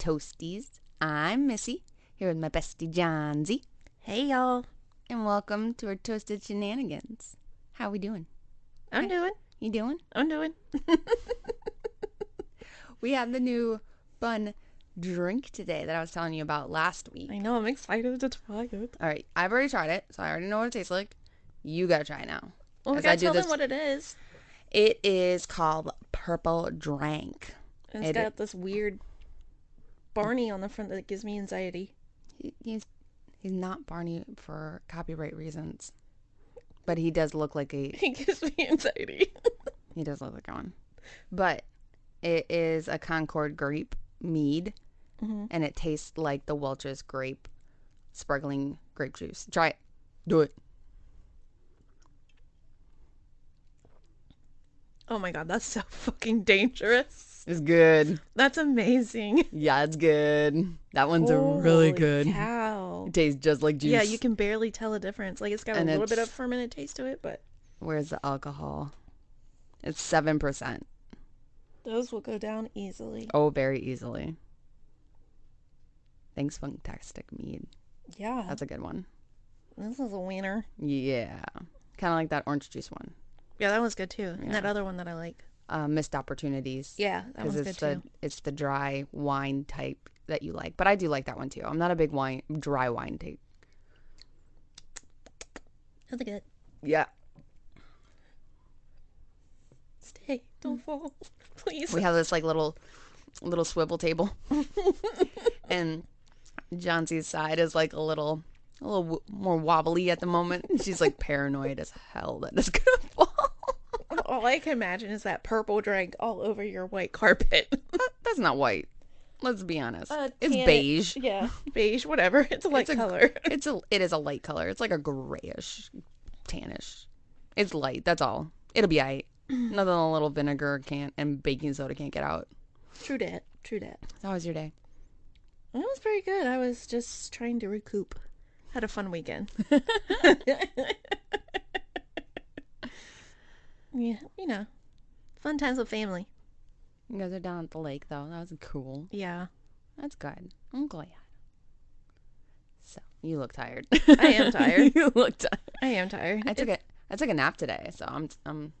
Toasties. I'm Missy, here with my bestie Johnsy. Hey, y'all. And welcome to our Toasted Shenanigans. How we doing? I'm doing. You doing? I'm doing. We have the new fun drink today that I was telling you about last week. I know, I'm excited to try it. All right, I've already tried it, so I already know what it tastes like. You gotta try it now. Well, we gotta tell them what it is. It is called Purple Drank. And it's got this weird Barney on the front that gives me anxiety. He's not Barney for copyright reasons. But he does look like a... He gives me anxiety. He does look like one. But it is a Concord grape mead. Mm-hmm. And it tastes like the Welch's grape sparkling grape juice. Try it. Do it. Oh my god, that's so fucking dangerous. It's good. That's amazing. Yeah, it's good. That one's really good. Cow. It tastes just like juice. Yeah, you can barely tell the difference. Like, it's got a little bit of fermented taste to it, but... Where's the alcohol? It's 7%. Those will go down easily. Oh, very easily. Thanks, Funktastic Mead. Yeah. That's a good one. This is a winner. Yeah. Kind of like that orange juice one. Yeah, that one's good too. Yeah. And that other one that I like. Missed Opportunities. Yeah, that one's good too. It's the dry wine type that you like. But I do like that one too. I'm not a big dry wine type. That's good. Yeah. Stay. Don't fall. Please. We have this like little swivel table. And Johnsy's side is like a little more wobbly at the moment. She's like paranoid as hell that it's gonna fall. All I can imagine is that purple drink all over your white carpet. That's not white. Let's be honest. It's beige. Yeah, beige, whatever. It's a light color. It is a light color. It's like a grayish, tannish. It's light. That's all. It'll be aight. Nothing a little vinegar and baking soda can't get out. True that. How was your day? It was pretty good. I was just trying to recoup. Had a fun weekend. Yeah, fun times with family. You guys are down at the lake, though. That was cool. Yeah. That's good. I'm glad. So, you look tired. I am tired. You look tired. I am tired. I took a nap today, so I'm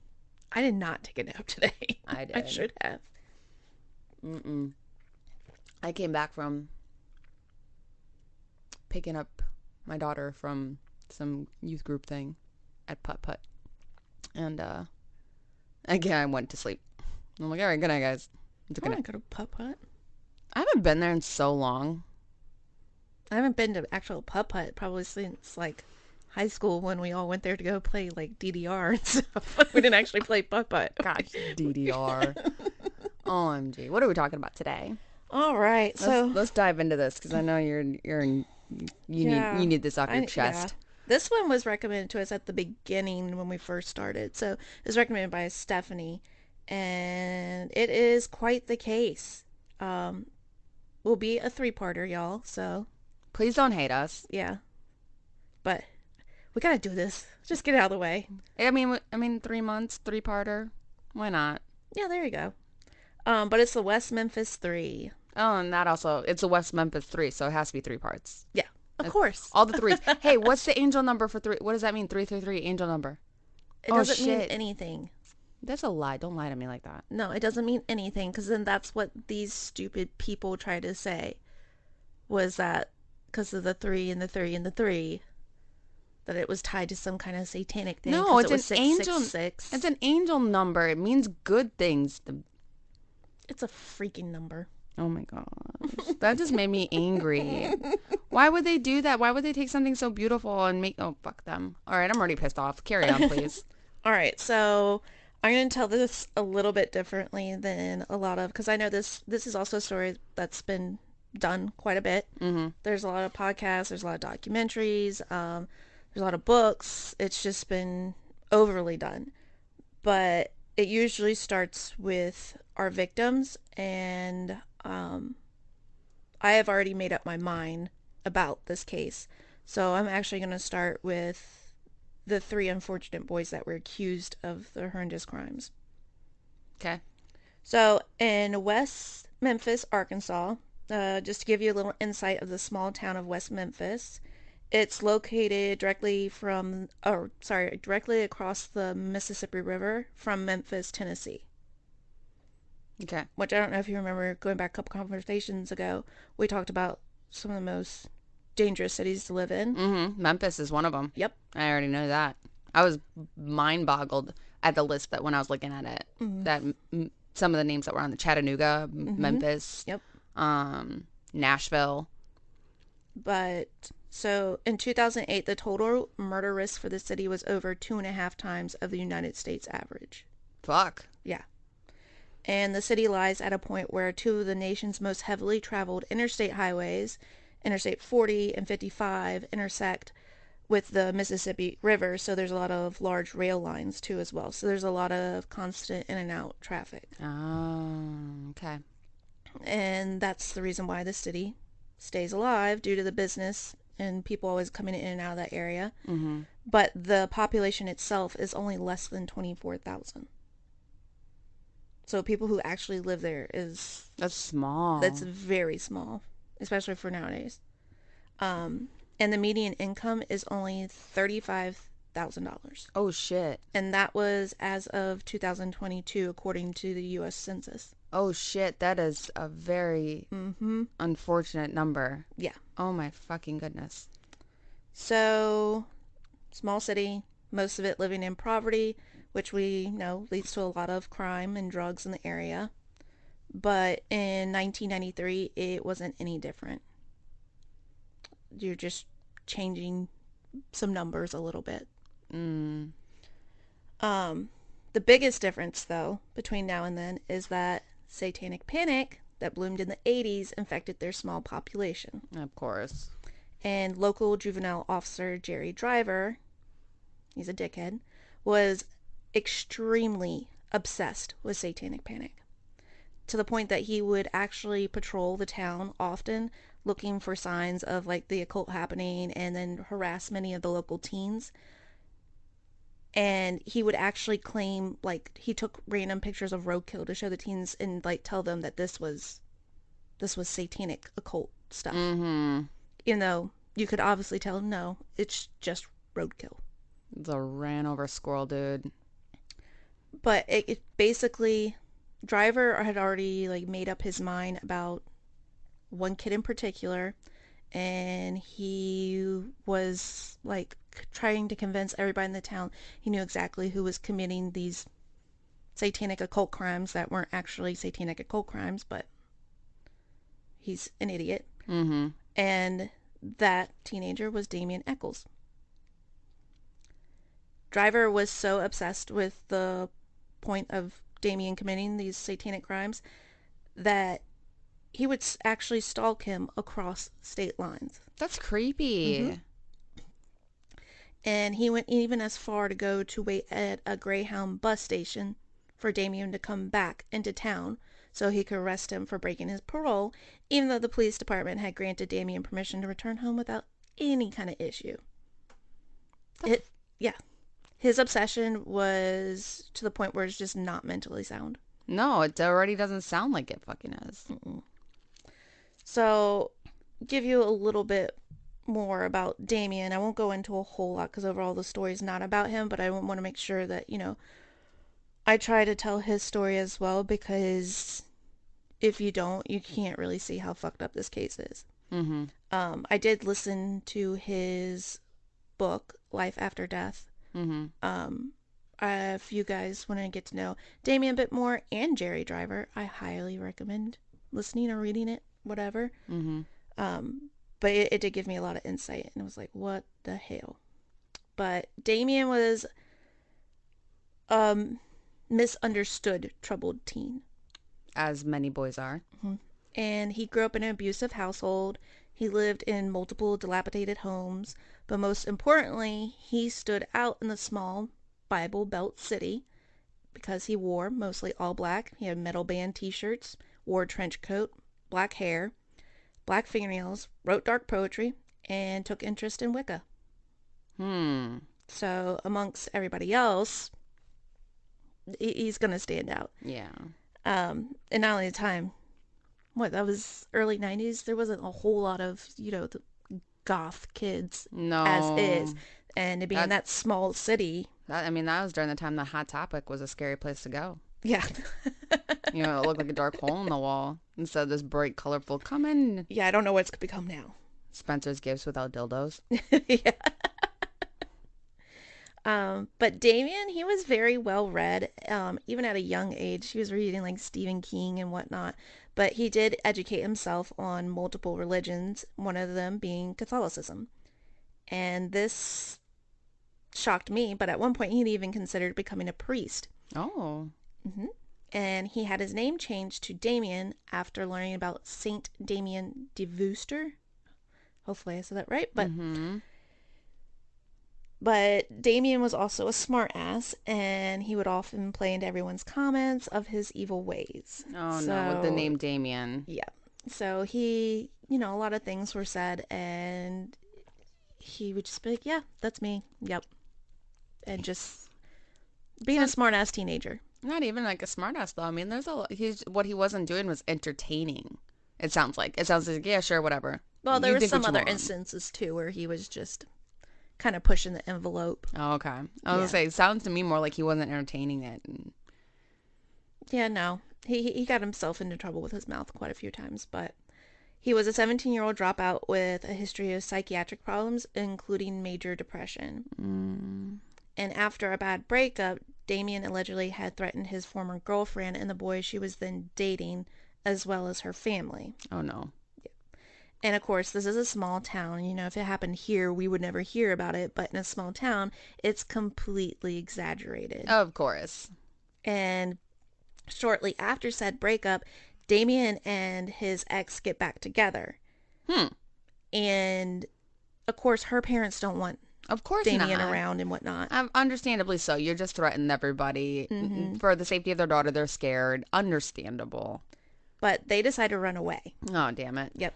I did not take a nap today. I did. I should have. I came back from picking up my daughter from some youth group thing at Putt-Putt. And, again, I went to sleep. I'm like, all right, good night, guys. I want to go to Putt-Putt. I haven't been there in so long. I haven't been to actual Putt-Putt probably since, like, high school when we all went there to go play, like, DDR and stuff. We didn't actually play Putt-Putt. Gosh, DDR. OMG. What are we talking about today? All right, let's dive into this because I know you need this off your chest. Yeah. This one was recommended to us at the beginning when we first started. So it was recommended by Stephanie, and it is quite the case. Will be a 3-parter, y'all. So please don't hate us. Yeah, but we gotta do this. Just get it out of the way. I mean, 3 months, 3-parter. Why not? Yeah, there you go. But it's the West Memphis 3. Oh, and that also, it's the West Memphis 3, so it has to be 3 parts. Yeah, of course. All the 3s. Hey, what's the angel number for 3? What does that mean? 333, angel number. It doesn't mean anything. That's a lie. Don't lie to me like that. No, it doesn't mean anything, because then that's what these stupid people try to say. Was that because of the 3 and the 3 and the 3, that it was tied to some kind of satanic thing? No, it's an angel. 666. It's an angel number. It means good things. It's a freaking number. Oh my gosh. That just made me angry. Why would they do that? Why would they take something so beautiful and make... Oh, fuck them. All right, I'm already pissed off. Carry on, please. All right, so I'm going to tell this a little bit differently than a lot of... Because I know this is also a story that's been done quite a bit. Mm-hmm. There's a lot of podcasts. There's a lot of documentaries. There's a lot of books. It's just been overly done. But it usually starts with our victims, and I have already made up my mind about this case. So I'm actually going to start with the 3 unfortunate boys that were accused of the horrendous crimes. Okay. So in West Memphis, Arkansas, Just to give you a little insight of the small town of West Memphis, it's located directly across the Mississippi River from Memphis, Tennessee. Okay. Which I don't know if you remember going back a couple conversations ago, we talked about some of the most dangerous cities to live in. Mm-hmm. Memphis is one of them. Yep. I already know that. I was mind boggled at the list that when I was looking at it, that some of the names that were on the Chattanooga, Memphis, Yep. Nashville. But so in 2008, the total murder risk for the city was over 2.5 times of the United States average. Fuck. Yeah. And the city lies at a point where two of the nation's most heavily traveled interstate highways, Interstate 40 and 55, intersect with the Mississippi River. So there's a lot of large rail lines too as well. So there's a lot of constant in and out traffic. Oh, okay. And that's the reason why the city stays alive, due to the business and people always coming in and out of that area. Mm-hmm. But the population itself is only less than 24,000. So people who actually live there That's small. That's very small, especially for nowadays. And the median income is only $35,000. Oh shit. And that was as of 2022, according to the U.S. Census. Oh shit. That is a very unfortunate number. Yeah. Oh my fucking goodness. So, small city, most of it living in poverty, which we know leads to a lot of crime and drugs in the area. But in 1993, it wasn't any different. You're just changing some numbers a little bit. Mm. The biggest difference, though, between now and then is that satanic panic that bloomed in the 80s infected their small population. Of course. And local juvenile officer Jerry Driver, he's a dickhead, was extremely obsessed with satanic panic, to the point that he would actually patrol the town often looking for signs of like the occult happening, and then harass many of the local teens. And he would actually claim, like, he took random pictures of roadkill to show the teens and like tell them that this was satanic occult stuff. Even though you could obviously tell, no, it's just roadkill. It's a ran over squirrel, dude. But it basically, Driver had already like made up his mind about one kid in particular, and he was like trying to convince everybody in the town he knew exactly who was committing these satanic occult crimes that weren't actually satanic occult crimes, but he's an idiot. And that teenager was Damien Eccles. Driver was so obsessed with the point of Damien committing these satanic crimes that he would actually stalk him across state lines. That's creepy. And he went even as far to go to wait at a Greyhound bus station for Damien to come back into town so he could arrest him for breaking his parole, even though the police department had granted Damien permission to return home without any kind of issue. His obsession was to the point where it's just not mentally sound. No, it already doesn't sound like it fucking is. So, give you a little bit more about Damien. I won't go into a whole lot because overall the story is not about him, but I want to make sure that, I try to tell his story as well, because if you don't, you can't really see how fucked up this case is. I did listen to his book, Life After Death. If you guys want to get to know Damien a bit more and Jerry Driver, I highly recommend listening or reading it, whatever. But it did give me a lot of insight, and it was like, what the hell? But Damien was misunderstood troubled teen. As many boys are. And he grew up in an abusive household. He lived in multiple dilapidated homes. But most importantly, he stood out in the small Bible Belt city because he wore mostly all black. He had metal band t-shirts, wore a trench coat, black hair, black fingernails, wrote dark poetry, and took interest in Wicca. So amongst everybody else, he's going to stand out. Yeah. And not only the time, that was early 90s. There wasn't a whole lot of, the goth kids as is. No. And to be in that small city. That was during the time the Hot Topic was a scary place to go. Yeah. It looked like a dark hole in the wall instead of this bright, colorful, come in. Yeah, I don't know what it's become now. Spencer's Gifts without dildos. Yeah. But Damien, he was very well read. Even at a young age, he was reading like Stephen King and whatnot. But he did educate himself on multiple religions, one of them being Catholicism. And this shocked me, but at one point he'd even considered becoming a priest. Oh. Mm-hmm. And he had his name changed to Damien after learning about Saint Damien de Veuster. Hopefully I said that right, but But Damien was also a smartass, and he would often play into everyone's comments of his evil ways. Oh, no, with the name Damien. Yeah. So he, a lot of things were said, and he would just be like, yeah, that's me. Yep. And just being a smartass teenager. Not even like a smartass, though. There's what he wasn't doing was entertaining. It sounds like, yeah, sure, whatever. Well, there were some other instances, too, where he was just kind of pushing the envelope. Oh, okay. I was going to say, it sounds to me more like he wasn't entertaining it. Yeah, no. He got himself into trouble with his mouth quite a few times, but he was a 17-year-old dropout with a history of psychiatric problems, including major depression. And after a bad breakup, Damien allegedly had threatened his former girlfriend and the boy she was then dating, as well as her family. Oh, no. And of course, this is a small town. If it happened here, we would never hear about it. But in a small town, it's completely exaggerated. Of course. And shortly after said breakup, Damien and his ex get back together. And of course, her parents don't want Damien around and whatnot. Understandably so. You're just threatening everybody. For the safety of their daughter, they're scared. Understandable. But they decide to run away. Oh, damn it. Yep.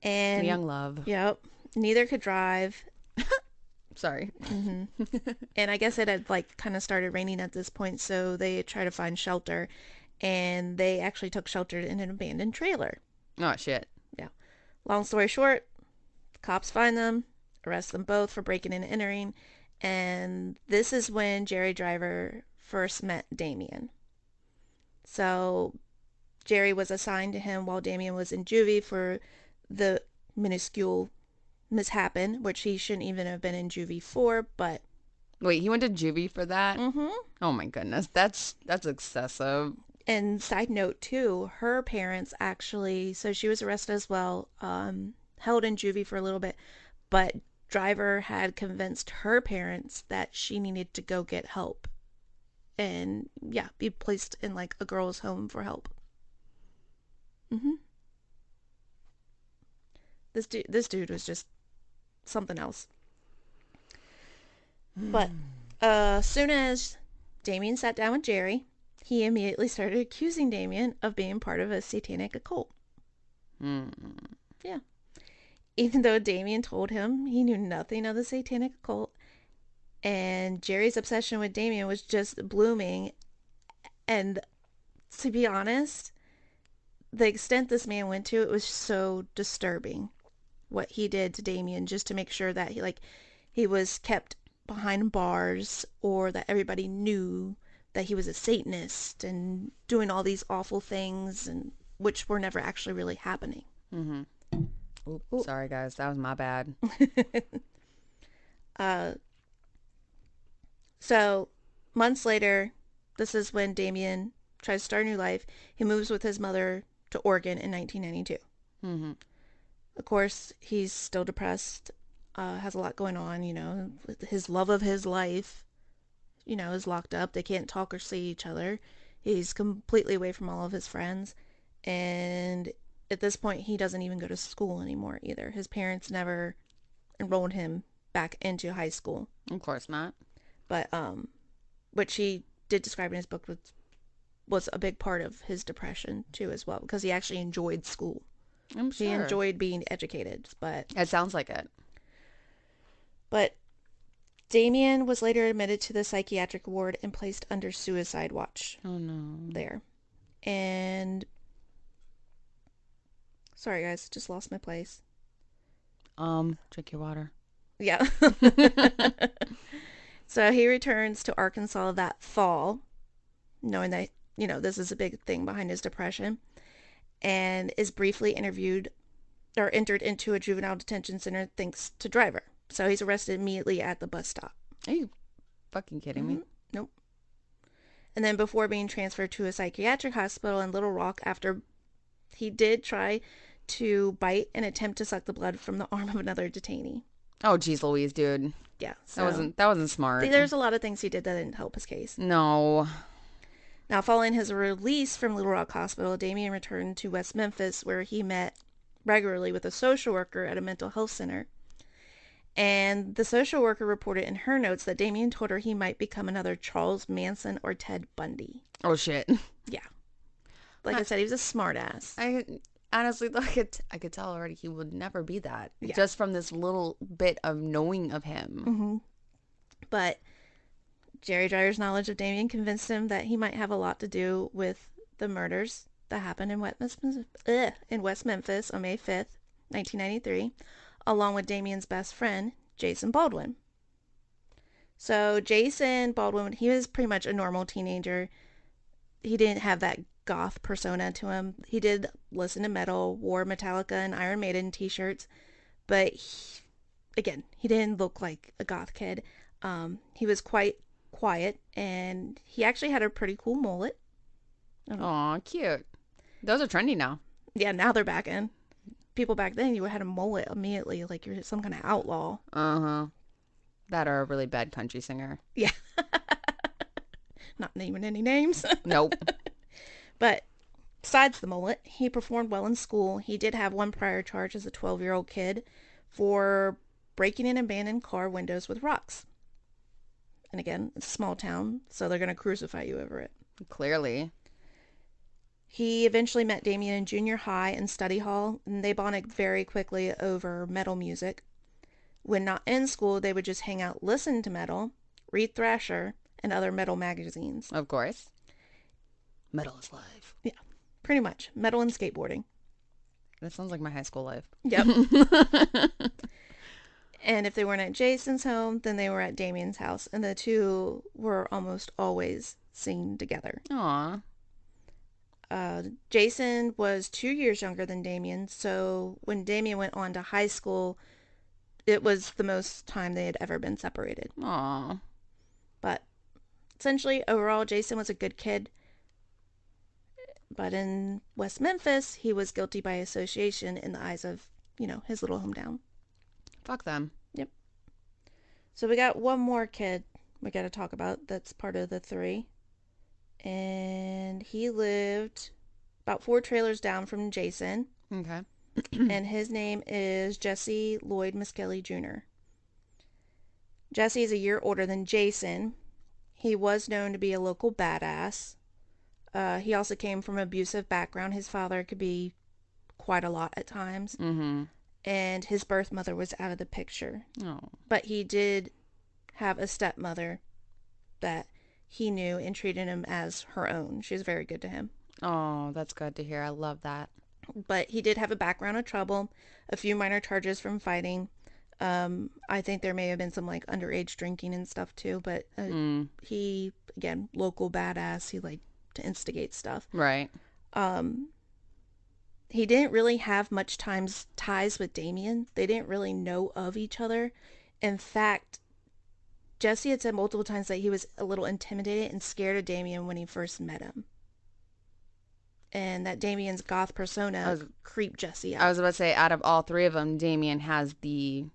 And young love. Yep. Neither could drive. Sorry. And I guess it had kind of started raining at this point, so they tried to find shelter, and they actually took shelter in an abandoned trailer. Oh, shit. Yeah. Long story short, cops find them, arrest them both for breaking and entering, and this is when Jerry Driver first met Damien. So Jerry was assigned to him while Damien was in juvie for the minuscule mishappen, which he shouldn't even have been in juvie for, but... Wait, he went to juvie for that? Mm-hmm. Oh my goodness, that's excessive. And side note too, her parents actually, so she was arrested as well, held in juvie for a little bit, but Driver had convinced her parents that she needed to go get help and be placed in a girl's home for help. This dude was just something else. But soon as Damien sat down with Jerry, he immediately started accusing Damien of being part of a satanic occult. Yeah. Even though Damien told him he knew nothing of the satanic occult, and Jerry's obsession with Damien was just blooming. And to be honest, the extent this man went to, it was so disturbing what he did to Damien just to make sure that he was kept behind bars, or that everybody knew that he was a Satanist and doing all these awful things, and which were never actually really happening. Oops, sorry guys, that was my bad. So months later, this is when Damien tries to start a new life. He moves with his mother to Oregon in 1992. Of course, he's still depressed, has a lot going on, his love of his life, is locked up. They can't talk or see each other. He's completely away from all of his friends. And at this point, he doesn't even go to school anymore either. His parents never enrolled him back into high school. Of course not. But, which he did describe in his book was a big part of his depression too as well, because he actually enjoyed school. I'm sure. He enjoyed being educated, but... It sounds like it. But Damien was later admitted to the psychiatric ward and placed under suicide watch. Oh, no. There. And Sorry, guys. Just lost my place. Drink your water. Yeah. So he returns to Arkansas that fall, knowing that, this is a big thing behind his depression, and is briefly interviewed or entered into a juvenile detention center thanks to Driver. So he's arrested immediately at the bus stop. Are you fucking kidding me? Nope. And then before being transferred to a psychiatric hospital in Little Rock after he did try to bite and attempt to suck the blood from the arm of another detainee. Oh, geez Louise, dude. Yeah. So that wasn't smart. There's a lot of things he did that didn't help his case. No. Now, following his release from Little Rock Hospital, Damien returned to West Memphis, where he met regularly with a social worker at a mental health center. And the social worker reported in her notes that Damien told her he might become another Charles Manson or Ted Bundy. Oh, shit. Yeah. Like I said, he was a smart ass. I honestly, I could tell already he would never be that. Yeah. Just from this little bit of knowing of him. Mm-hmm. But Jerry Driver's knowledge of Damien convinced him that he might have a lot to do with the murders that happened in West Memphis on May 5th, 1993, along with Damien's best friend, Jason Baldwin. So Jason Baldwin, he was pretty much a normal teenager. He didn't have that goth persona to him. He did listen to metal, wore Metallica and Iron Maiden t-shirts, but he didn't look like a goth kid. He was quite quiet, and he actually had a pretty cool mullet. Aw, cute. Those are trendy now. Yeah, now they're back in. People back then, you had a mullet immediately, like you're some kind of outlaw. Uh-huh. That or a really bad country singer. Yeah. Not naming any names. Nope. But besides the mullet, he performed well in school. He did have one prior charge as a 12-year-old kid for breaking an abandoned car windows with rocks. And again, it's a small town, so they're going to crucify you over it. Clearly. He eventually met Damien in junior high and study hall, and they bonded very quickly over metal music. When not in school, they would just hang out, listen to metal, read Thrasher, and other metal magazines. Of course. Metal is life. Yeah, pretty much. Metal and skateboarding. That sounds like my high school life. Yep. And if they weren't at Jason's home, then they were at Damien's house, and the two were almost always seen together. Aw. Jason was 2 years younger than Damien, so when Damien went on to high school, it was the most time they had ever been separated. Aw. But essentially, overall, Jason was a good kid. But in West Memphis, he was guilty by association in the eyes of, his little hometown. Fuck them. Yep. So we got one more kid we got to talk about that's part of the three. And he lived about 4 trailers down from Jason. Okay. And his name is Jesse Lloyd Miskelly Jr. Jesse is a year older than Jason. He was known to be a local badass. He also came from an abusive background. His father could be quite a lot at times. Mm-hmm. And his birth mother was out of the picture. Oh. But he did have a stepmother that he knew and treated him as her own. She was very good to him. Oh, that's good to hear. I love that. But he did have a background of trouble, a few minor charges from fighting. I think there may have been some underage drinking and stuff too, but he, again, local badass. He liked to instigate stuff. Right. He didn't really have much ties with Damien. They didn't really know of each other. In fact, Jesse had said multiple times that he was a little intimidated and scared of Damien when he first met him. And that Damien's goth persona creeped Jesse out. I was about to say, out of all 3 of them, Damien has the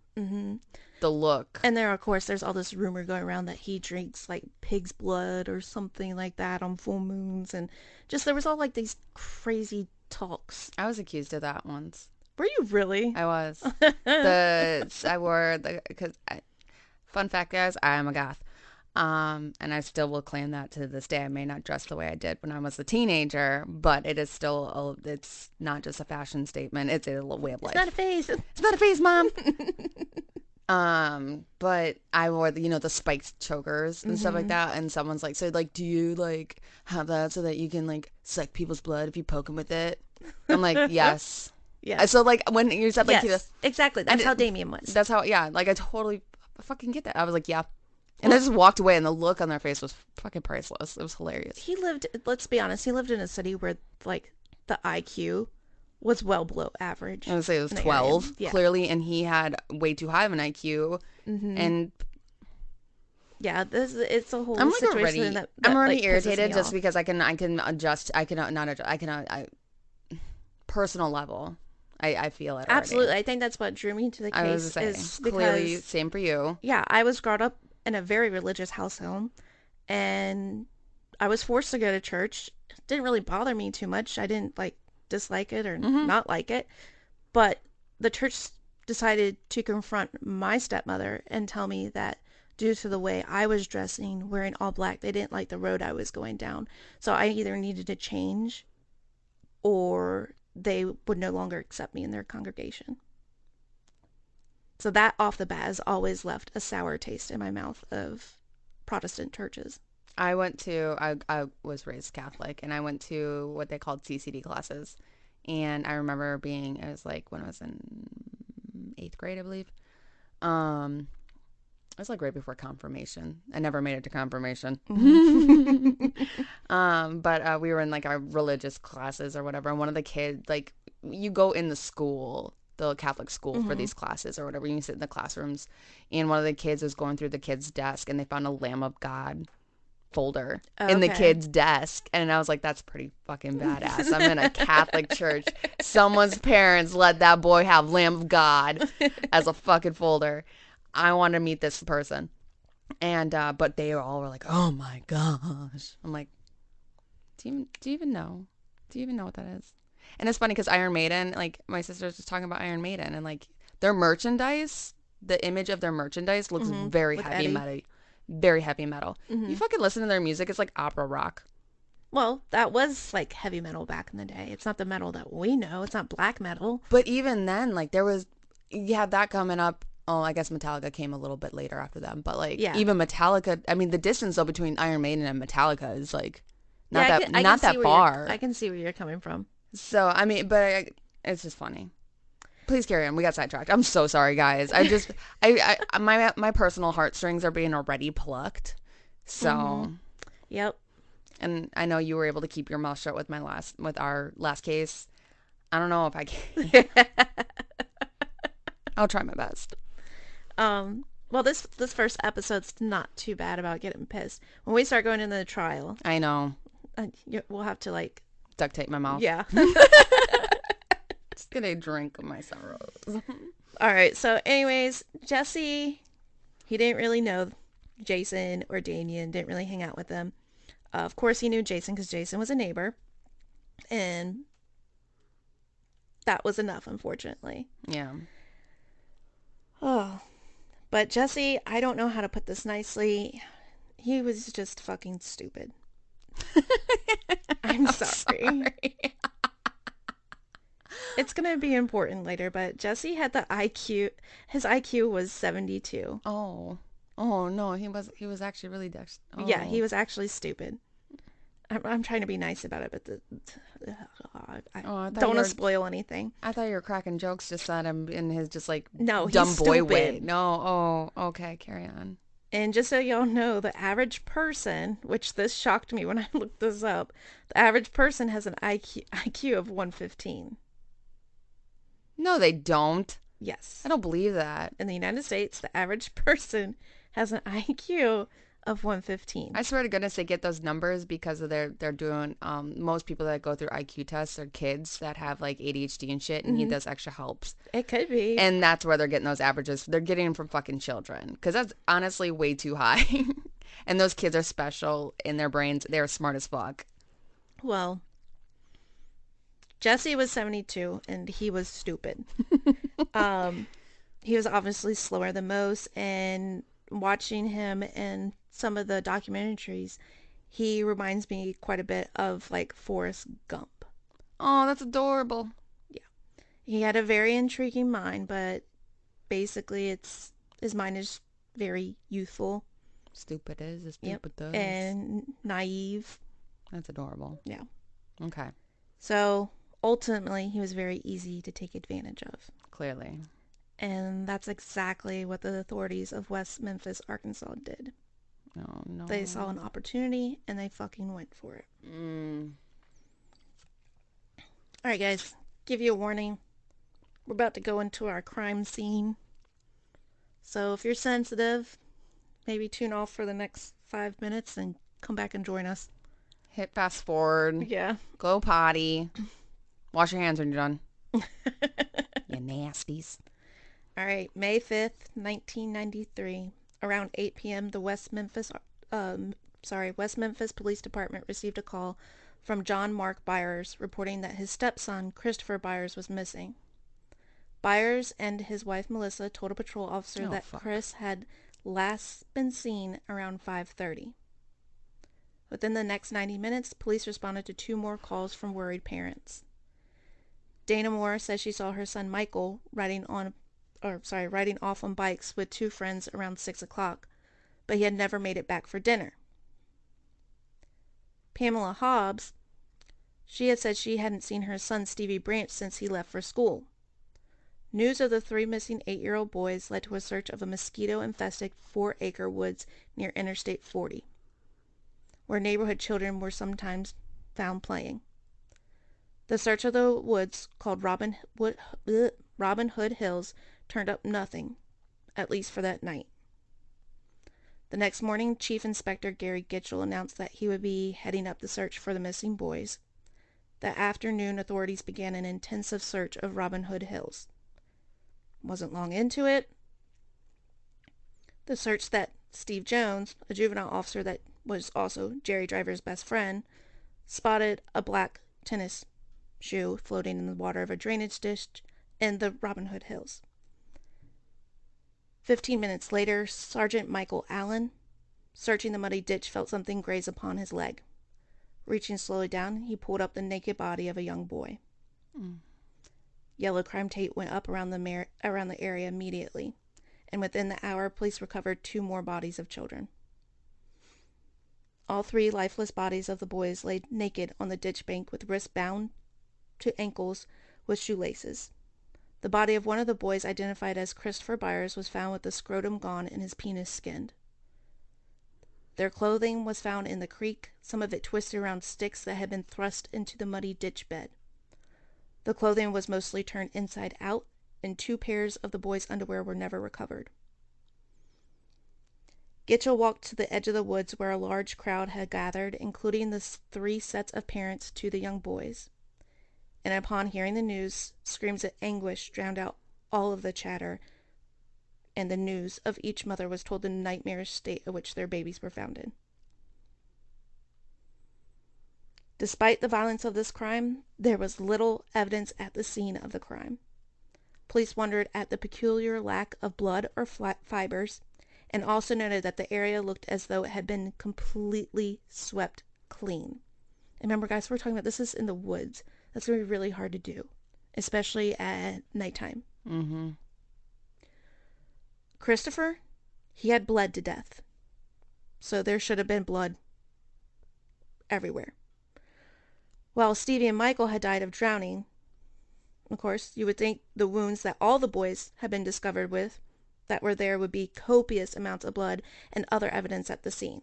look. And there, of course, there's all this rumor going around that he drinks pig's blood or something like that on full moons. And just there was all these crazy talks. I was accused of that once. Were you really? I was. Fun fact, guys, I am a goth. And I still will claim that to this day. I may not dress the way I did when I was a teenager, but it is still, it's not just a fashion statement. It's a way of life. It's not a phase. It's not a phase, Mom. But I wore the spiked chokers and stuff like that. And someone's like, so do you have that so that you can suck people's blood if you poke them with it? I'm like, yes. Yeah. So like when you said like yes, exactly. That's how Damien was. that's how like I totally fucking get that. I was like, yeah. And I just walked away, and the look on their face was fucking priceless. It was hilarious. He lived, let's be honest, he lived in a city where, like, the IQ was well below average. I would say it was 12, yeah. clearly, and he had way too high of an IQ. And yeah, it's a whole I'm like situation already, I'm already like, irritated just because I can adjust. I cannot not adjust. Personal level. I feel it already. Absolutely. I think that's what drew me to the case. I was saying, is clearly, because, same for you. yeah, I was brought up in a very religious household, and I was forced to go to church. It didn't really bother me too much. I didn't like dislike it or not like it, but the church decided to confront my stepmother and tell me that due to the way I was dressing, wearing all black, they didn't like the road I was going down. So I either needed to change or they would no longer accept me in their congregation. So that off the bat has always left a sour taste in my mouth of Protestant churches. I was raised Catholic, and I went to what they called CCD classes. And I remember it was like when I was in 8th grade, I believe. It was like right before confirmation. I never made it to confirmation. But we were in like our religious classes or whatever. And one of the kids, like, you go in the Catholic school for these classes or whatever. You sit in the classrooms. And one of the kids was going through the kid's desk, and they found a Lamb of God folder in the kid's desk. And I was like, that's pretty fucking badass. I'm in a Catholic church. Someone's parents let that boy have Lamb of God as a fucking folder. I want to meet this person. And but they all were like, oh my gosh. I'm like, do you even know? Do you even know what that is? And it's funny because Iron Maiden, like, my sister was just talking about Iron Maiden, and like their merchandise, the image of their merchandise looks very heavy metal. Very heavy metal. You fucking listen to their music, it's like opera rock. Well, that was like heavy metal back in the day. It's not the metal that we know. It's not black metal. But even then, like, you have that coming up. Oh, I guess Metallica came a little bit later after them. But like, even Metallica, I mean, the distance though between Iron Maiden and Metallica is like not that far. I can see where you're coming from. So, I mean, but it's just funny. Please carry on. We got sidetracked. I'm so sorry, guys. My personal heartstrings are being already plucked. So, yep. And I know you were able to keep your mouth shut with our last case. I don't know if I can. I'll try my best. Well, this first episode's not too bad about getting pissed. When we start going into the trial, I know. We'll have to like duct tape my mouth. Yeah. Just get a drink of my sorrows. All right. So, anyways, Jesse, he didn't really know Jason or Damien. Didn't really hang out with them. Of course, he knew Jason because Jason was a neighbor, and that was enough, unfortunately. Yeah. Oh, but Jesse, I don't know how to put this nicely. He was just fucking stupid. I'm sorry. It's going to be important later, but Jesse had the IQ. His IQ was 72. Oh no, he was actually really Yeah, he was actually stupid. I'm trying to be nice about it, but I don't want to spoil anything. I thought you were cracking jokes just at him in his just like dumb boy way. No, okay, carry on. And just so y'all know, the average person, which this shocked me when I looked this up, the average person has an IQ of 115. No, they don't. Yes. I don't believe that. In the United States, the average person has an IQ of 115. I swear to goodness they get those numbers because of they're doing most people that go through IQ tests are kids that have like ADHD and shit, and he does extra helps. It could be. And that's where they're getting those averages. They're getting them from fucking children because that's honestly way too high. And those kids are special in their brains. They're smart as fuck. Well, Jesse was 72 and he was stupid. He was obviously slower than most, and watching him in some of the documentaries, he reminds me quite a bit of like Forrest Gump. Oh, that's adorable. Yeah. He had a very intriguing mind, but basically his mind is very youthful. Stupid is as stupid does. And naive. That's adorable. Yeah. Okay. So ultimately, he was very easy to take advantage of. Clearly. And that's exactly what the authorities of West Memphis, Arkansas did. Oh, no. They saw an opportunity and they fucking went for it. Alright, guys. Give you a warning. We're about to go into our crime scene. So if you're sensitive, maybe tune off for the next 5 minutes and come back and join us. Hit fast forward. Yeah. Go potty. Wash your hands when you're done. You nasties. All right, May 5th, 1993, around 8 p.m., the West Memphis Police Department received a call from John Mark Byers reporting that his stepson, Christopher Byers, was missing. Byers and his wife, Melissa, told a patrol officer that Chris had last been seen around 5:30. Within the next 90 minutes, police responded to 2 more calls from worried parents. Dana Moore says she saw her son Michael riding off on bikes with 2 friends around 6 o'clock, but he had never made it back for dinner. Pamela Hobbs, she had said she hadn't seen her son Stevie Branch since he left for school. News of the 3 missing 8-year-old boys led to a search of a mosquito-infested 4-acre woods near Interstate 40, where neighborhood children were sometimes found playing. The search of the woods, called Robin Hood Hills, turned up nothing, at least for that night. The next morning, Chief Inspector Gary Gitchell announced that he would be heading up the search for the missing boys. That afternoon, authorities began an intensive search of Robin Hood Hills. Wasn't long into it. The search that Steve Jones, a juvenile officer that was also Jerry Driver's best friend, spotted a black tennis shoe floating in the water of a drainage ditch in the Robin Hood Hills. 15 minutes later, Sergeant Michael Allen, searching the muddy ditch, felt something graze upon his leg. Reaching slowly down, he pulled up the naked body of a young boy. Yellow crime tape went up around the area immediately, and within the hour, police recovered 2 more bodies of children. All 3 lifeless bodies of the boys lay naked on the ditch bank with wrists bound to ankles with shoelaces. The body of one of the boys, identified as Christopher Byers, was found with the scrotum gone and his penis skinned. Their clothing was found in the creek, some of it twisted around sticks that had been thrust into the muddy ditch bed. The clothing was mostly turned inside out, and 2 pairs of the boys' underwear were never recovered. Gitchell walked to the edge of the woods where a large crowd had gathered, including the 3 sets of parents to the young boys. And upon hearing the news, screams of anguish drowned out all of the chatter, and the news of each mother was told the nightmarish state in which their babies were found in. Despite the violence of this crime, there was little evidence at the scene of the crime. Police wondered at the peculiar lack of blood or fibers, and also noted that the area looked as though it had been completely swept clean. And remember, guys, we're talking about this is in the woods. That's going to be really hard to do, especially at nighttime. Christopher, he had bled to death. So there should have been blood everywhere. While Stevie and Michael had died of drowning, of course, you would think the wounds that all the boys had been discovered with that were there would be copious amounts of blood and other evidence at the scene.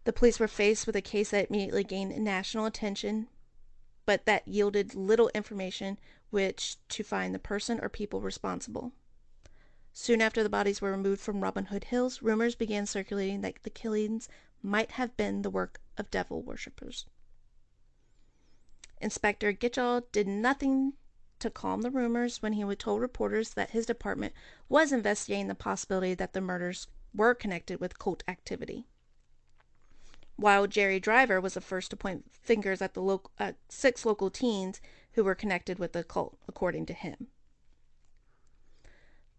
The police were faced with a case that immediately gained national attention, but that yielded little information which to find the person or people responsible. Soon after the bodies were removed from Robin Hood Hills, rumors began circulating that the killings might have been the work of devil worshippers. Inspector Gitchell did nothing to calm the rumors when he told reporters that his department was investigating the possibility that the murders were connected with cult activity. While Jerry Driver was the first to point fingers at the 6 local teens who were connected with the cult, according to him.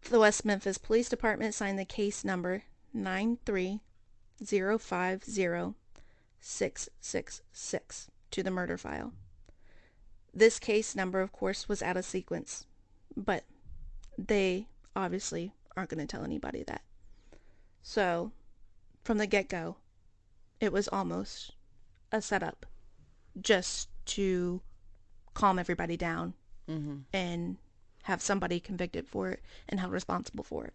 The West Memphis Police Department signed the case number 93050-666 to the murder file. This case number, of course, was out of sequence, but they obviously aren't going to tell anybody that. So, from the get-go, it was almost a setup just to calm everybody down and have somebody convicted for it and held responsible for it.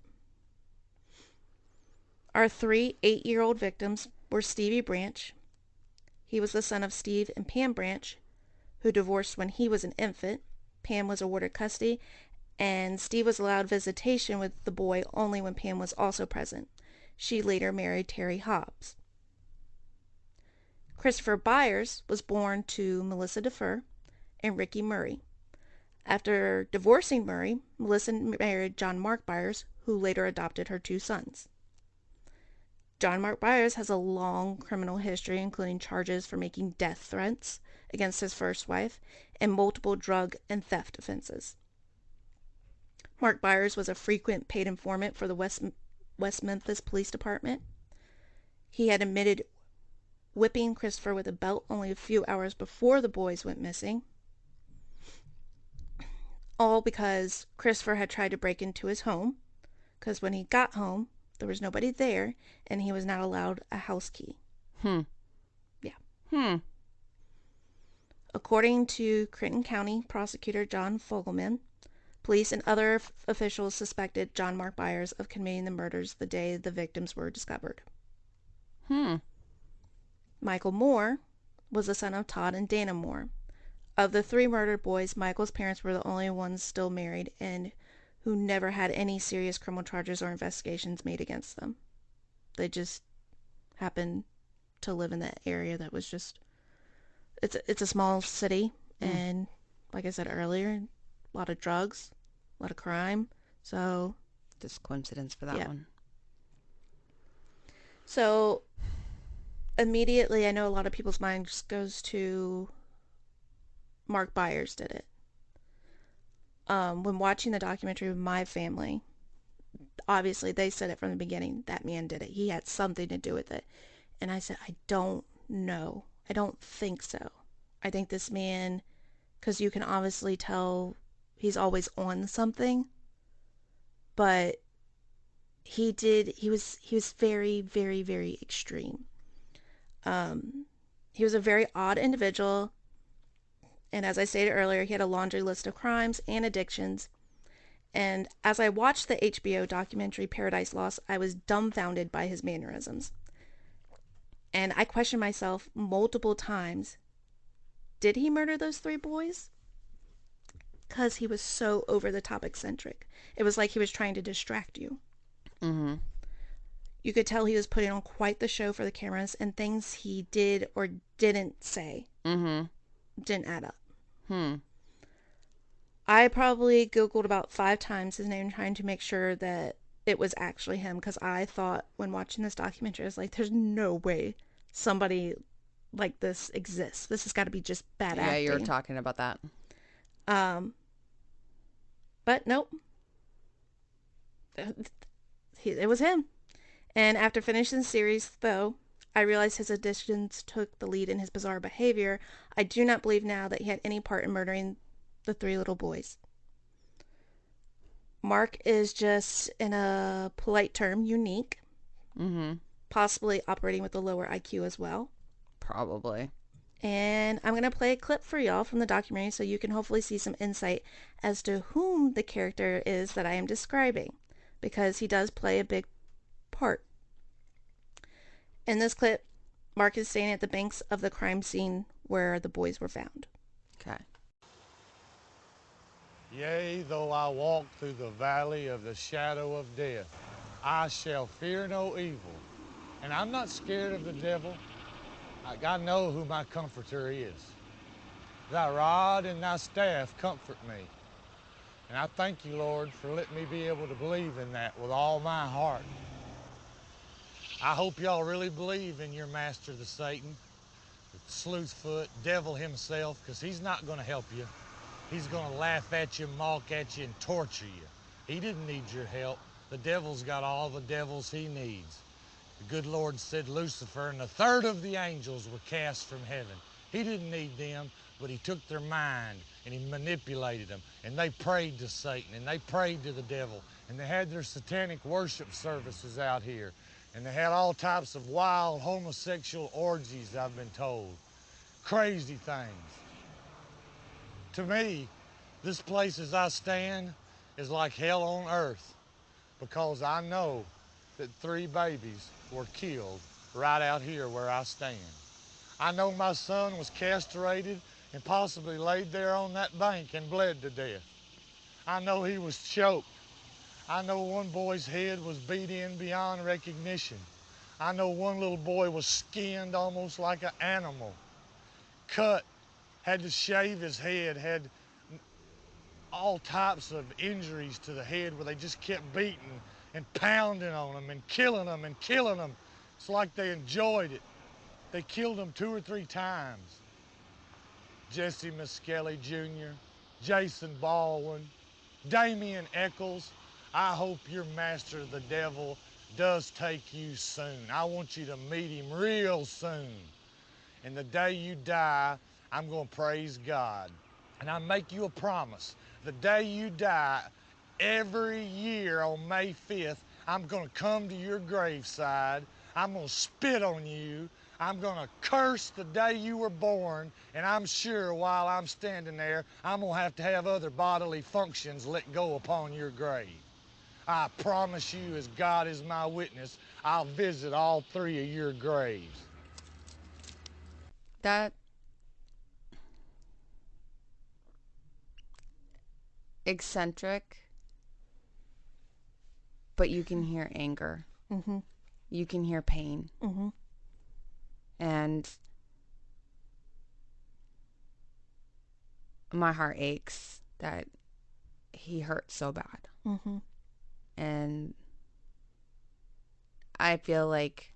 Our 3 8-year-old victims were Stevie Branch. He was the son of Steve and Pam Branch, who divorced when he was an infant. Pam was awarded custody, and Steve was allowed visitation with the boy only when Pam was also present. She later married Terry Hobbs. Christopher Byers was born to Melissa DeFur and Ricky Murray. After divorcing Murray, Melissa married John Mark Byers, who later adopted her 2 sons. John Mark Byers has a long criminal history, including charges for making death threats against his first wife and multiple drug and theft offenses. Mark Byers was a frequent paid informant for the West Memphis Police Department. He had admitted whipping Christopher with a belt only a few hours before the boys went missing, all because Christopher had tried to break into his home, because when he got home, there was nobody there, and he was not allowed a house key. Yeah. According to Clinton County Prosecutor John Fogelman, police and other officials suspected John Mark Byers of committing the murders the day the victims were discovered. Michael Moore was the son of Todd and Dana Moore. Of the 3 murdered boys, Michael's parents were the only ones still married and who never had any serious criminal charges or investigations made against them. They just happened to live in that area that was just... It's a small city, and like I said earlier, a lot of drugs, a lot of crime, so... Just coincidence for that one. So, immediately, I know a lot of people's mind just goes to Mark Byers did it. When watching the documentary with my family, obviously they said it from the beginning, that man did it. He had something to do with it. And I said, I don't know. I don't think so. I think this man, because you can obviously tell he's always on something, but he was very, very, very extreme. He was a very odd individual. And as I stated earlier, he had a laundry list of crimes and addictions. And as I watched the HBO documentary Paradise Lost, I was dumbfounded by his mannerisms. And I questioned myself multiple times, did he murder those 3 boys? Because he was so over-the-top eccentric. It was like he was trying to distract you. You could tell he was putting on quite the show for the cameras, and things he did or didn't say didn't add up. I probably Googled about 5 times his name trying to make sure that it was actually him, because I thought when watching this documentary, I was like, there's no way somebody like this exists. This has got to be just bad acting. Yeah, you were talking about that. But nope. It was him. And after finishing the series, though, I realized his addictions took the lead in his bizarre behavior. I do not believe now that he had any part in murdering the 3 little boys. Mark is just, in a polite term, unique. Possibly operating with a lower IQ as well. Probably. And I'm going to play a clip for y'all from the documentary so you can hopefully see some insight as to whom the character is that I am describing, because he does play a big part. In this clip, Mark is standing at the banks of the crime scene where the boys were found. Okay. Yea, though I walk through the valley of the shadow of death, I shall fear no evil. And I'm not scared of the devil. I know who my comforter is. Thy rod and thy staff comfort me. And I thank you, Lord, for letting me be able to believe in that with all my heart. I hope y'all really believe in your master, the Satan, the sleuthfoot, devil himself, because he's not going to help you. He's going to laugh at you, mock at you, and torture you. He didn't need your help. The devil's got all the devils he needs. The good Lord said Lucifer and 1/3 of the angels were cast from heaven. He didn't need them, but he took their mind and he manipulated them. And they prayed to Satan and they prayed to the devil. And they had their satanic worship services out here. And they had all types of wild homosexual orgies, I've been told. Crazy things. To me, this place as I stand is like hell on earth because I know that 3 babies were killed right out here where I stand. I know my son was castrated and possibly laid there on that bank and bled to death. I know he was choked. I know one boy's head was beat in beyond recognition. I know one little boy was skinned almost like an animal, cut, had to shave his head, had all types of injuries to the head where they just kept beating and pounding on him and killing him and killing him. It's like they enjoyed it. They killed him 2 or 3 times. Jesse Miskelly Jr., Jason Baldwin, Damian Eccles. I hope your master, the devil, does take you soon. I want you to meet him real soon. And the day you die, I'm going to praise God. And I make you a promise. The day you die, every year on May 5th, I'm going to come to your graveside. I'm going to spit on you. I'm going to curse the day you were born. And I'm sure while I'm standing there, I'm going to have other bodily functions let go upon your grave. I promise you, as God is my witness, I'll visit all 3 of your graves. That eccentric, but you can hear anger. Mm-hmm. You can hear pain. Mm-hmm. And my heart aches that he hurt so bad. Mm-hmm. And I feel like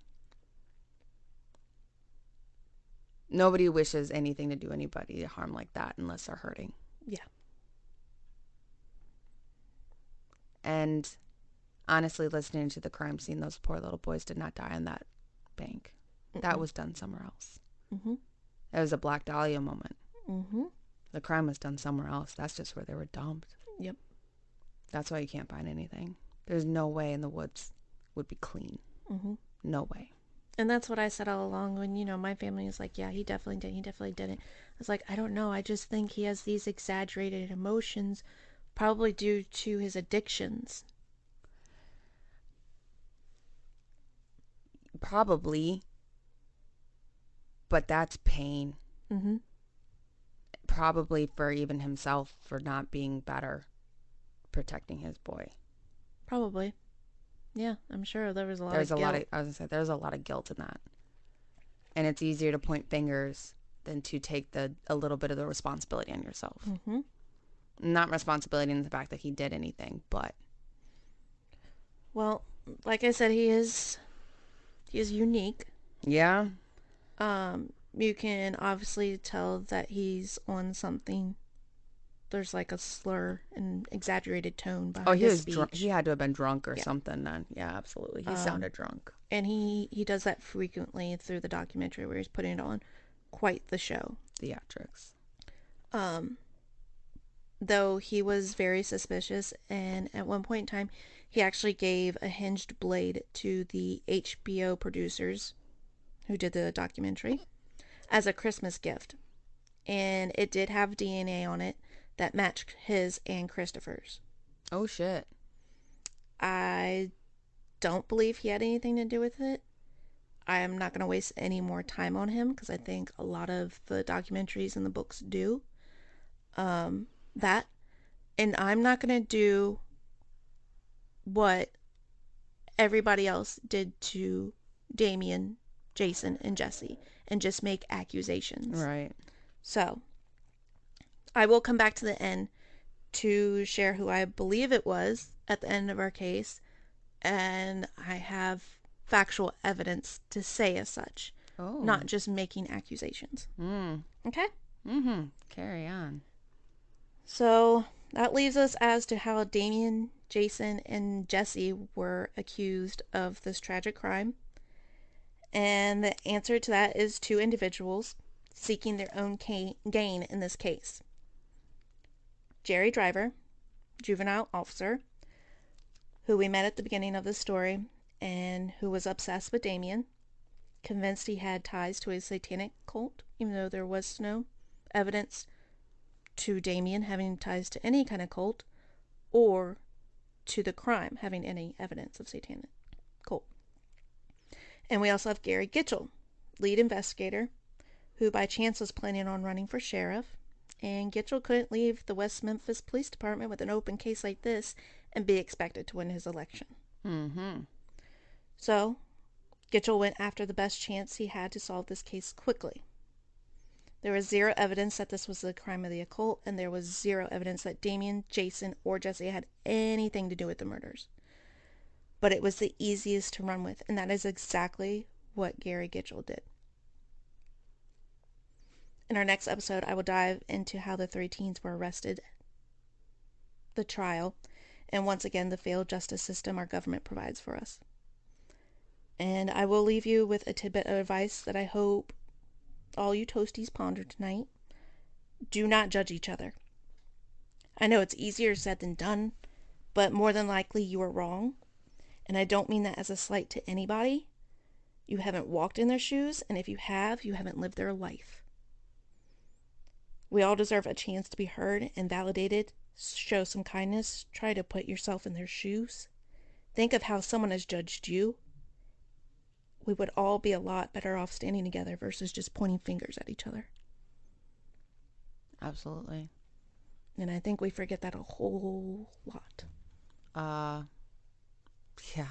nobody wishes anything to do anybody harm like that unless they're hurting. Yeah. And honestly, listening to the crime scene, those poor little boys did not die on that bank. Mm-mm. That was done somewhere else. Mm-hmm. It was a Black Dahlia moment. Mm-hmm. The crime was done somewhere else. That's just where they were dumped. Yep. That's why you can't find anything. There's no way in the woods would be clean. Mm-hmm. No way. And that's what I said all along when, my family was like, yeah, he definitely did. He definitely didn't. I was like, I don't know. I just think he has these exaggerated emotions, probably due to his addictions. Probably. But that's pain. Mm-hmm. Probably for even himself for not being better protecting his boy. Probably. Yeah, I'm sure there was a lot There's of a guilt. lot of, I was gonna say, there's a lot of guilt in that. And it's easier to point fingers than to take a little bit of the responsibility on yourself. Mm-hmm. Not responsibility in the fact that he did anything, but Well, like I said, he is unique. yeah. You can obviously tell that he's on something. There's like a slur and exaggerated tone behind his speech. He had to have been drunk or Yeah. something then. Yeah, absolutely. He sounded drunk. And he does that frequently through the documentary where he's putting it on quite the show. Theatrics. Though he was very suspicious, and at one point in time, he actually gave a hinged blade to the HBO producers who did the documentary as a Christmas gift. And it did have DNA on it that matched his and Christopher's. Oh, shit. I don't believe he had anything to do with it. I am not going to waste any more time on him because I think a lot of the documentaries and the books do that. And I'm not going to do what everybody else did to Damien, Jason, and Jesse and just make accusations. Right. So, I will come back to the end to share who I believe it was at the end of our case, and I have factual evidence to say as such, not just making accusations. Okay? Mm-hmm. Carry on. So, that leaves us as to how Damien, Jason, and Jesse were accused of this tragic crime. And the answer to that is 2 individuals seeking their own gain in this case. Jerry Driver, juvenile officer, who we met at the beginning of the story and who was obsessed with Damien, convinced he had ties to a satanic cult, even though there was no evidence to Damien having ties to any kind of cult, or to the crime having any evidence of satanic cult. And we also have Gary Gitchell, lead investigator, who by chance was planning on running for sheriff. And Gitchell couldn't leave the West Memphis Police Department with an open case like this and be expected to win his election. Mm-hmm. So, Gitchell went after the best chance he had to solve this case quickly. There was zero evidence that this was the crime of the occult, and there was zero evidence that Damien, Jason, or Jesse had anything to do with the murders. But it was the easiest to run with, and that is exactly what Gary Gitchell did. In our next episode, I will dive into how the 3 teens were arrested, the trial, and once again, the failed justice system our government provides for us. And I will leave you with a tidbit of advice that I hope all you toasties ponder tonight. Do not judge each other. I know it's easier said than done, but more than likely you are wrong. And I don't mean that as a slight to anybody. You haven't walked in their shoes, and if you have, you haven't lived their life. We all deserve a chance to be heard and validated. Show some kindness. Try to put yourself in their shoes. Think of how someone has judged you. We would all be a lot better off standing together versus just pointing fingers at each other. Absolutely. And I think we forget that a whole lot. Yeah,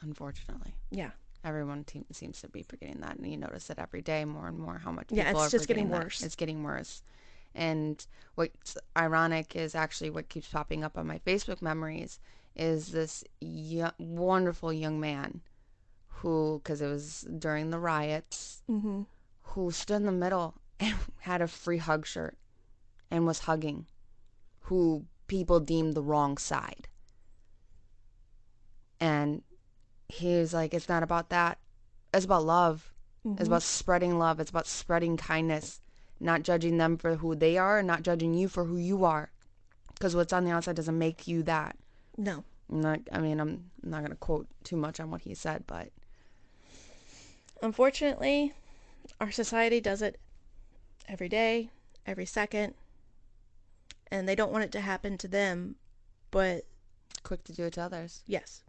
unfortunately. Yeah. Everyone seems to be forgetting that, and you notice it every day more and more how much Yeah, people it's are just getting forgetting worse. It's getting worse. And what's ironic is actually what keeps popping up on my Facebook memories is this wonderful young man who, because it was during the riots, Mm-hmm. who stood in the middle and had a free hug shirt and was hugging, who people deemed the wrong side. And he was like, it's not about that. It's about love. Mm-hmm. It's about spreading love. It's about spreading kindness. Not judging them for who they are and not judging you for who you are. Because what's on the outside doesn't make you that. No. I'm not going to quote too much on what he said, but... Unfortunately, our society does it every day, every second. And they don't want it to happen to them, but... quick to do it to others. Yes.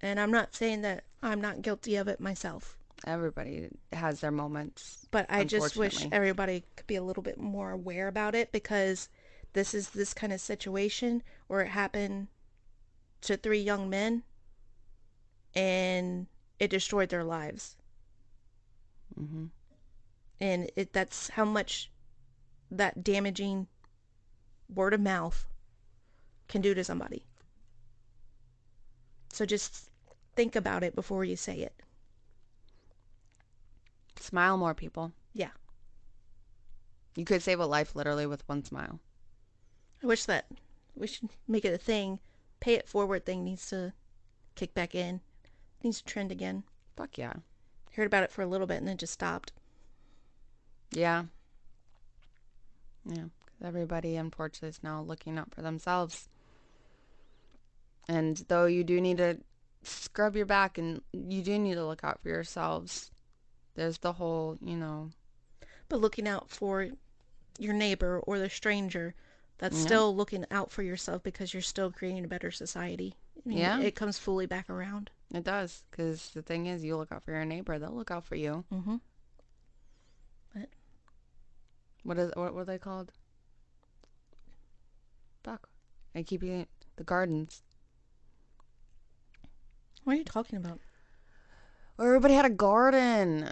And I'm not saying that I'm not guilty of it myself. Everybody has their moments. But I just wish everybody could be a little bit more aware about it, because this is this kind of situation where it happened to 3 young men and it destroyed their lives. Mm-hmm. And that's how much that damaging word of mouth can do to somebody. So just think about it before you say it. Smile more, people. Yeah. You could save a life literally with one smile. I wish that we should make it a thing. Pay it forward thing needs to kick back in. Needs to trend again. Fuck yeah. Heard about it for a little bit and then just stopped. Yeah. Yeah. Everybody, unfortunately, is now looking out for themselves. And though you do need to scrub your back and you do need to look out for yourselves, there's the whole, But looking out for your neighbor or the stranger, that's still looking out for yourself, because you're still creating a better society. I mean, yeah. It comes fully back around. It does. Because the thing is, you look out for your neighbor, they'll look out for you. Mm-hmm. But What were they called? Fuck. I keep eating the gardens. What are you talking about? Everybody had a garden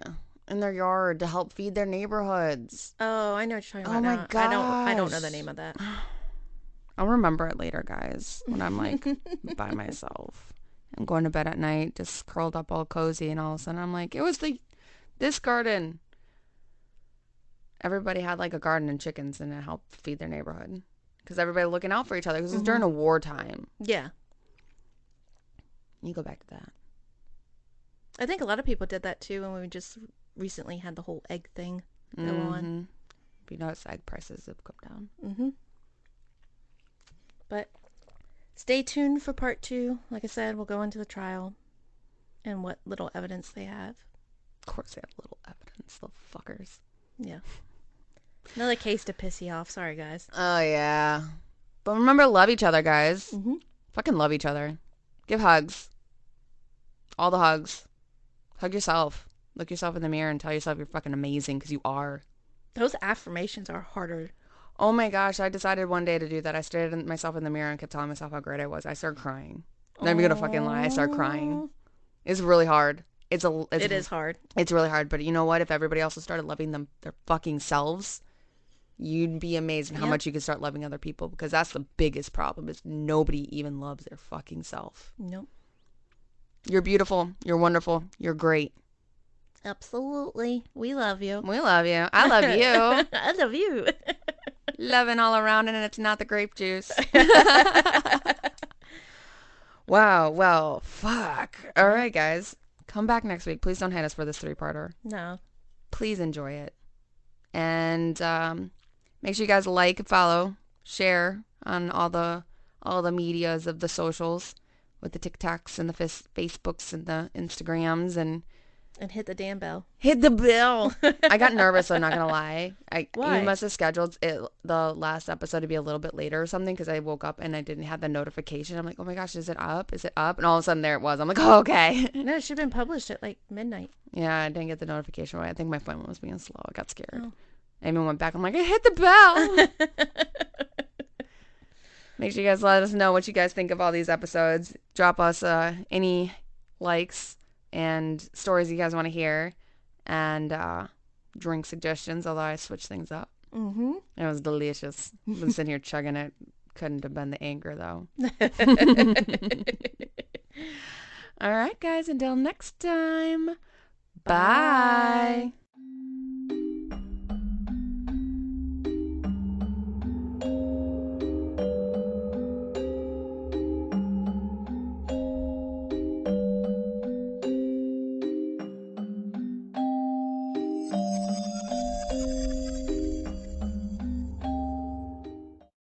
in their yard to help feed their neighborhoods. Oh, I know what you're talking about. Oh my now. gosh. I don't know the name of that. I'll remember it later, guys, when I'm like by myself. I'm going to bed at night, just curled up all cozy, and all of a sudden I'm like, it was this garden. Everybody had like a garden and chickens, and it helped feed their neighborhood. Because everybody looking out for each other, because it's during a wartime. Yeah. You go back to that. I think a lot of people did that too, when we just recently had the whole egg thing go on. If you notice, egg prices have come down. Mm-hmm. But stay tuned for part 2. Like I said, we'll go into the trial and what little evidence they have. Of course they have little evidence, little fuckers. Yeah. Another case to piss you off. Sorry, guys. Oh, yeah. But remember, love each other, guys. Mm-hmm. Fucking love each other. Give hugs. All the hugs. Hug yourself. Look yourself in the mirror and tell yourself you're fucking amazing, because you are. Those affirmations are harder. Oh my gosh, I decided one day to do that. I stared at myself in the mirror and kept telling myself how great I was. I started crying. I'm not even gonna fucking lie. I started crying. It's really hard. It is hard. It's really hard. But you know what? If everybody else started loving their fucking selves, you'd be amazed at how much you could start loving other people, because that's the biggest problem, is nobody even loves their fucking self. Nope. You're beautiful. You're wonderful. You're great. Absolutely. We love you. We love you. I love you. I love you. Loving all around, and it's not the grape juice. Wow. Well, fuck. All right, guys. Come back next week. Please don't hate us for this 3-parter. No. Please enjoy it. And make sure you guys like, follow, share on all the medias of the socials, with the TikToks and the Facebooks and the Instagrams, and hit the damn bell. Hit the bell. I got nervous, I'm not gonna lie. Why? You must have scheduled the last episode to be a little bit later or something, because I woke up and I didn't have the notification. I'm like, oh my gosh, is it up? Is it up? And all of a sudden there it was. I'm like, oh, okay. No, it should have been published at like midnight. Yeah, I didn't get the notification right. I think my phone was being slow. I got scared. Oh. I even went back. I'm like, I hit the bell. Make sure you guys let us know what you guys think of all these episodes. Drop us any likes and stories you guys want to hear, and drink suggestions, although I switched things up. Mm-hmm. It was delicious. I've been sitting here chugging it. Couldn't have been the anger, though. All right, guys. Until next time. Bye.